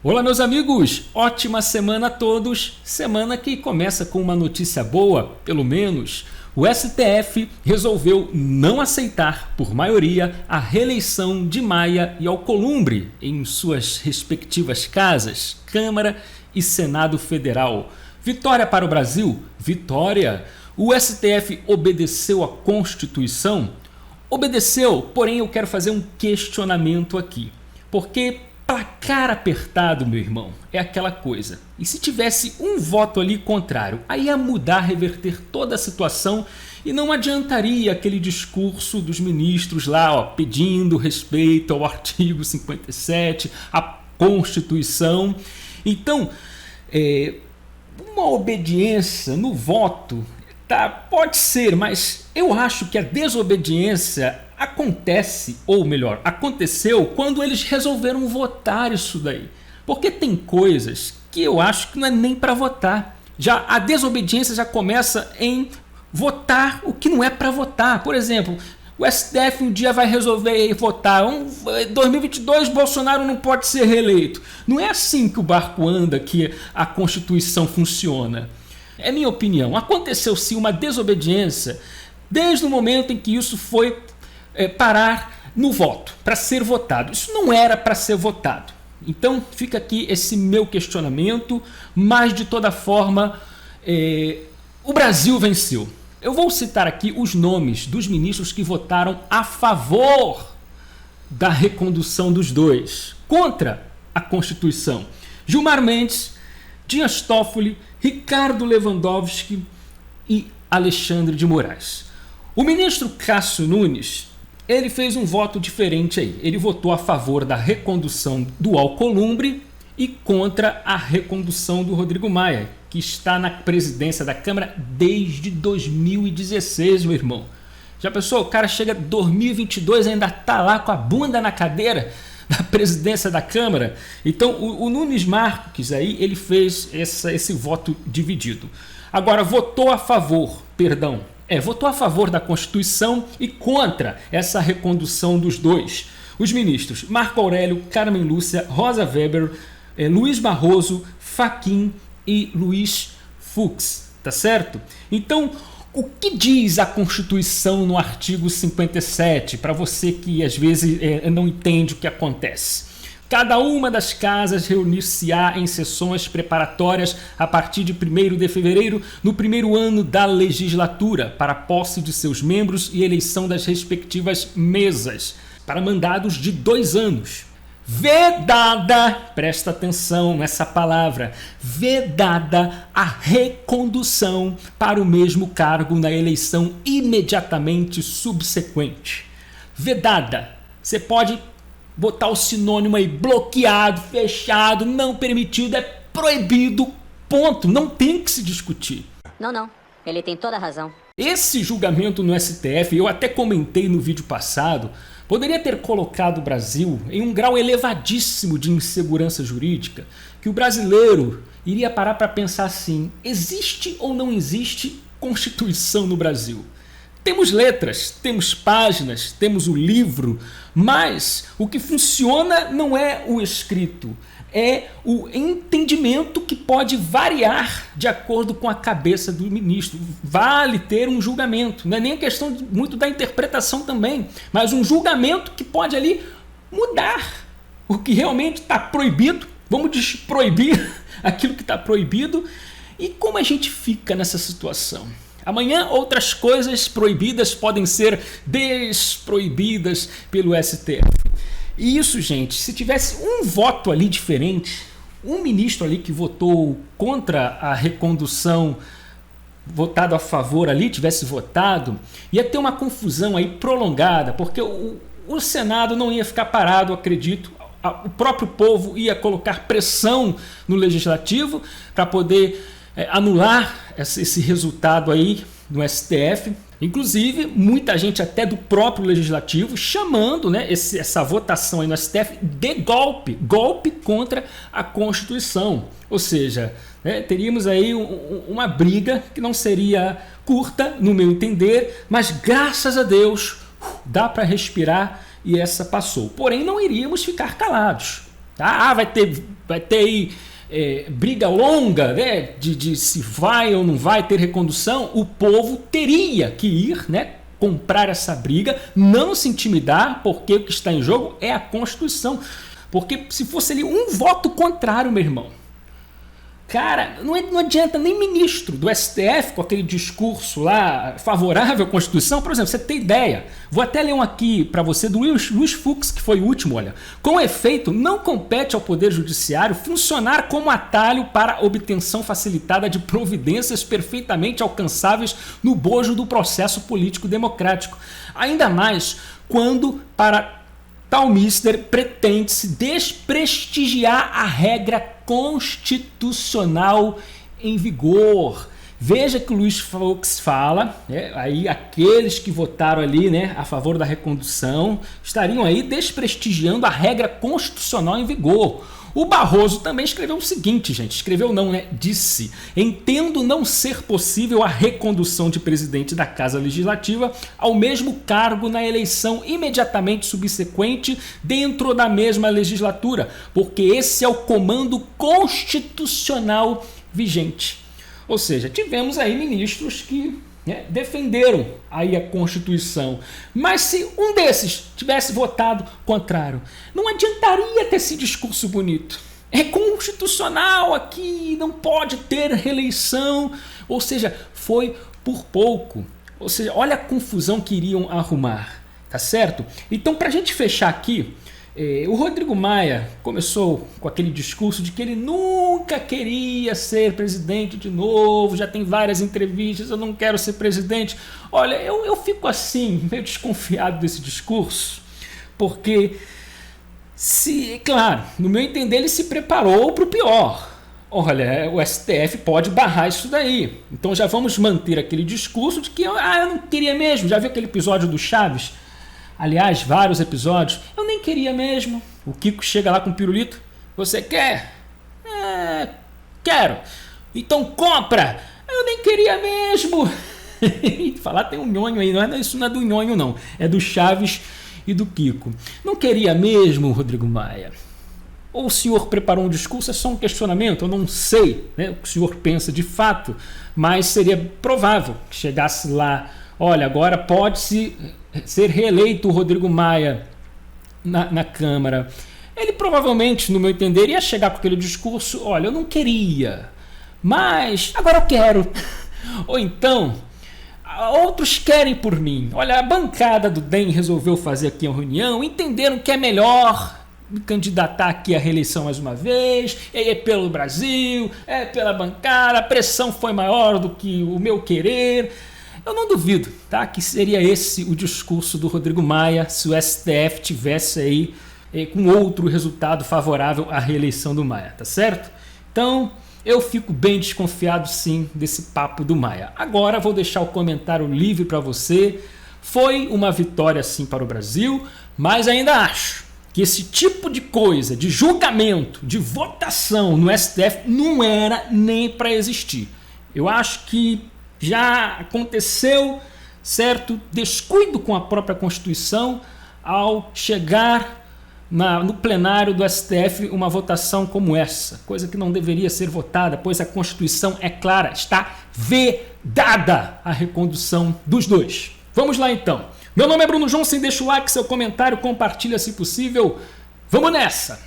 Olá, meus amigos! Ótima semana a todos! Semana que começa com uma notícia boa, pelo menos. O STF resolveu não aceitar, por maioria, a reeleição de Maia e Alcolumbre em suas respectivas casas, Câmara e Senado Federal. Vitória para o Brasil? Vitória! O STF obedeceu à Constituição? Obedeceu, porém eu quero fazer um questionamento aqui. Porque placar apertado, meu irmão, é aquela coisa. E se tivesse um voto ali contrário, aí ia mudar, reverter toda a situação e não adiantaria aquele discurso dos ministros lá, pedindo respeito ao artigo 57, à Constituição. Então, uma obediência no voto, pode ser, mas eu acho que a desobediência acontece, ou melhor, aconteceu quando eles resolveram votar isso daí. Porque tem coisas que eu acho que não é nem para votar. Já a desobediência já começa em votar o que não é para votar. Por exemplo, o STF um dia vai resolver votar. 2022 Bolsonaro não pode ser reeleito. Não é assim que o barco anda, que a Constituição funciona. É minha opinião. Aconteceu sim uma desobediência desde o momento em que isso foi parar no voto, para ser votado. Isso não era para ser votado. Então fica aqui esse meu questionamento, mas de toda forma o Brasil venceu. Eu vou citar aqui os nomes dos ministros que votaram a favor da recondução dos dois, contra a Constituição. Gilmar Mendes, Dias Toffoli, Ricardo Lewandowski e Alexandre de Moraes. O ministro Cássio Nunes, ele fez um voto diferente aí. Ele votou a favor da recondução do Alcolumbre e contra a recondução do Rodrigo Maia, que está na presidência da Câmara desde 2016, meu irmão. Já pensou? O cara chega em 2022 e ainda está lá com a bunda na cadeira da presidência da Câmara. Então o Nunes Marques aí, ele fez esse voto dividido. Agora votou a favor da Constituição e contra essa recondução dos dois. Os ministros Marco Aurélio, Carmen Lúcia, Rosa Weber, Luiz Barroso, Fachin e Luiz Fux, tá certo? Então, o que diz a Constituição no artigo 57, para você que às vezes não entende o que acontece? Cada uma das casas reunir-se-á em sessões preparatórias a partir de 1º de fevereiro, no primeiro ano da legislatura, para a posse de seus membros e eleição das respectivas mesas, para mandados de 2 anos. Vedada, presta atenção nessa palavra, vedada a recondução para o mesmo cargo na eleição imediatamente subsequente. Vedada, você pode botar o sinônimo aí, bloqueado, fechado, não permitido, é proibido, ponto, não tem que se discutir. Não, ele tem toda a razão. Esse julgamento no STF, eu até comentei no vídeo passado, poderia ter colocado o Brasil em um grau elevadíssimo de insegurança jurídica, que o brasileiro iria parar para pensar assim, existe ou não existe Constituição no Brasil? Temos letras, temos páginas, temos o livro, mas o que funciona não é o escrito, é o entendimento que pode variar de acordo com a cabeça do ministro. Vale ter um julgamento, não é nem a questão muito da interpretação também, mas um julgamento que pode ali mudar o que realmente está proibido, vamos desproibir aquilo que está proibido. E como a gente fica nessa situação? Amanhã outras coisas proibidas podem ser desproibidas pelo STF. E isso, gente, se tivesse um voto ali diferente, um ministro ali que votou contra a recondução, votado a favor ali, tivesse votado, ia ter uma confusão aí prolongada, porque o Senado não ia ficar parado, acredito. O próprio povo ia colocar pressão no Legislativo para poder anular esse resultado aí no STF. Inclusive, muita gente até do próprio Legislativo chamando, né, essa votação aí no STF de golpe contra a Constituição. Ou seja, teríamos aí uma briga que não seria curta, no meu entender, mas graças a Deus dá para respirar e essa passou. Porém, não iríamos ficar calados. Tá? Vai ter aí briga longa, né, de se vai ou não vai ter recondução. O povo teria que ir, né, comprar essa briga, não se intimidar, porque o que está em jogo é a Constituição. Porque se fosse ali um voto contrário, meu irmão, cara, não adianta nem ministro do STF com aquele discurso lá favorável à Constituição. Por exemplo, você tem ideia, vou até ler um aqui para você do Luiz Fux, que foi o último, olha. Com efeito, não compete ao Poder Judiciário funcionar como atalho para a obtenção facilitada de providências perfeitamente alcançáveis no bojo do processo político democrático. Ainda mais quando, para tal mister, pretende-se desprestigiar a regra constitucional em vigor. Veja que o Luiz Fux fala, né, aí aqueles que votaram ali, né, a favor da recondução estariam aí desprestigiando a regra constitucional em vigor. O Barroso também escreveu o seguinte, gente, escreveu não, né? Disse: entendo não ser possível a recondução de presidente da Casa Legislativa ao mesmo cargo na eleição imediatamente subsequente dentro da mesma legislatura, porque esse é o comando constitucional vigente. Ou seja, tivemos aí ministros que, né, defenderam aí a Constituição. Mas se um desses tivesse votado contrário, não adiantaria ter esse discurso bonito. É constitucional aqui, não pode ter reeleição. Ou seja, foi por pouco. Ou seja, olha a confusão que iriam arrumar, tá certo? Então, para a gente fechar aqui, o Rodrigo Maia começou com aquele discurso de que ele nunca queria ser presidente de novo, já tem várias entrevistas, eu não quero ser presidente. Olha, eu fico assim, meio desconfiado desse discurso, porque, claro, no meu entender, ele se preparou para o pior. Olha, o STF pode barrar isso daí. Então já vamos manter aquele discurso de que eu não queria mesmo. Já viu aquele episódio do Chaves? Aliás, vários episódios. Eu nem queria mesmo. O Kiko chega lá com o pirulito. Você quer? Quero. Então compra. Eu nem queria mesmo. Falar tem um nhonho aí. Isso não é do nhonho, não. É do Chaves e do Kiko. Não queria mesmo, Rodrigo Maia? Ou o senhor preparou um discurso? É só um questionamento. Eu não sei, né, o que o senhor pensa de fato. Mas seria provável que chegasse lá. Olha, agora pode-se ser reeleito o Rodrigo Maia na Câmara. Ele provavelmente, no meu entender, ia chegar com aquele discurso: olha, eu não queria, mas agora eu quero. Ou então, outros querem por mim. Olha, a bancada do DEM resolveu fazer aqui uma reunião, entenderam que é melhor me candidatar aqui à reeleição mais uma vez, é pelo Brasil, é pela bancada, a pressão foi maior do que o meu querer. Eu não duvido, tá, que seria esse o discurso do Rodrigo Maia se o STF tivesse aí com outro resultado favorável à reeleição do Maia, tá certo? Então, eu fico bem desconfiado sim desse papo do Maia. Agora vou deixar o comentário livre para você. Foi uma vitória sim para o Brasil, mas ainda acho que esse tipo de coisa, de julgamento, de votação no STF não era nem para existir. Eu acho que já aconteceu certo descuido com a própria Constituição ao chegar no plenário do STF uma votação como essa, coisa que não deveria ser votada, pois a Constituição é clara, está vedada a recondução dos dois. Vamos lá então. Meu nome é Bruno Johnson, deixa o like, seu comentário, compartilha se possível. Vamos nessa!